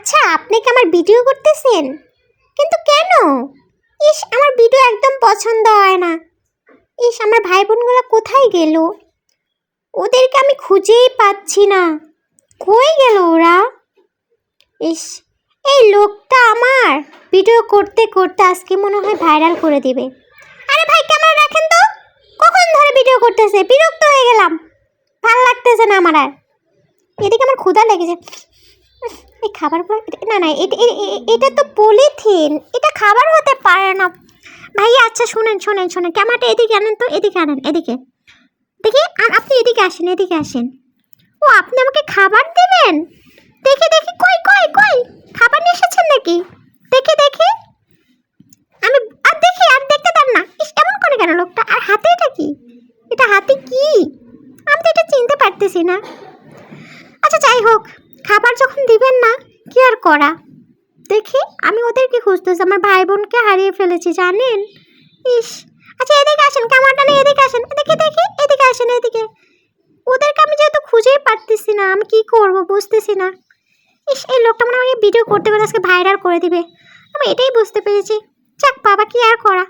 আচ্ছা, আপনি কি আমার ভিডিও করতেছেন? কিন্তু কেন? ইস, আমার ভিডিও একদম পছন্দ হয় না। ইস, আমার ভাই বোনগুলো কোথায় গেল? ওদেরকে আমি খুঁজেই পাচ্ছি না। কই গেল ওরা? ইস, এই লোকটা আমার ভিডিও করতে করতে আজকে মনে হয় ভাইরাল করে দিবে। আরে ভাই, ক্যামেরা রাখেন তো। কখন ধরে ভিডিও করতেছে, বিরক্ত হয়ে গেলাম। ভাল লাগতেছে না আমার আর। এদিকে আমার ক্ষুধা লেগেছে। এই খাবারগুলো, না না, এটা তো পলিথিন, এটা খাবার হতে পারে না। ভাইয়া আচ্ছা শুনেন শুনেন শুনেন, ক্যামেরাটা এদিকে আনেন তো, এদিকে আনেন, এদিকে দেখি। আপনি এদিকে আসেন, এদিকে আসেন। ও, আপনি আমাকে খাবার দেবেন? দেখি দেখি, কই কই কই, খাবার নিয়ে এসেছেন নাকি? দেখি দেখি। আমি আর দেখি, আর দেখতে দেন না। ইস, এমন করে কেন লোকটা? আর হাতে এটা কি? এটা হাতে কি? আমি তো এটা চিনতে পারতেছি না। আচ্ছা যাই হোক, খাবার যখন দিবেন না, কি আর করা। দেখি, আমি ওদেরকে খুঁজতেছি, আমার ভাই বোনকে হারিয়ে ফেলেছি জানেন। ইস, আচ্ছা এদিকে আসেন, ক্যামেরাটা নিয়ে এদিকে আসেন, দেখি দেখি, এদিকে আসেন, এদিকে। ওদেরকে আমি যেহেতু খুঁজেই পারতেছি না, আমি কি করব বুঝতেছি না। ইস, এই লোকটা মনে হয় ভিডিও করতে পারে, আজকে ভাইরাল করে দিবে। আমি এটাই বুঝতে পেরেছি। যাক বাবা, কি আর করা।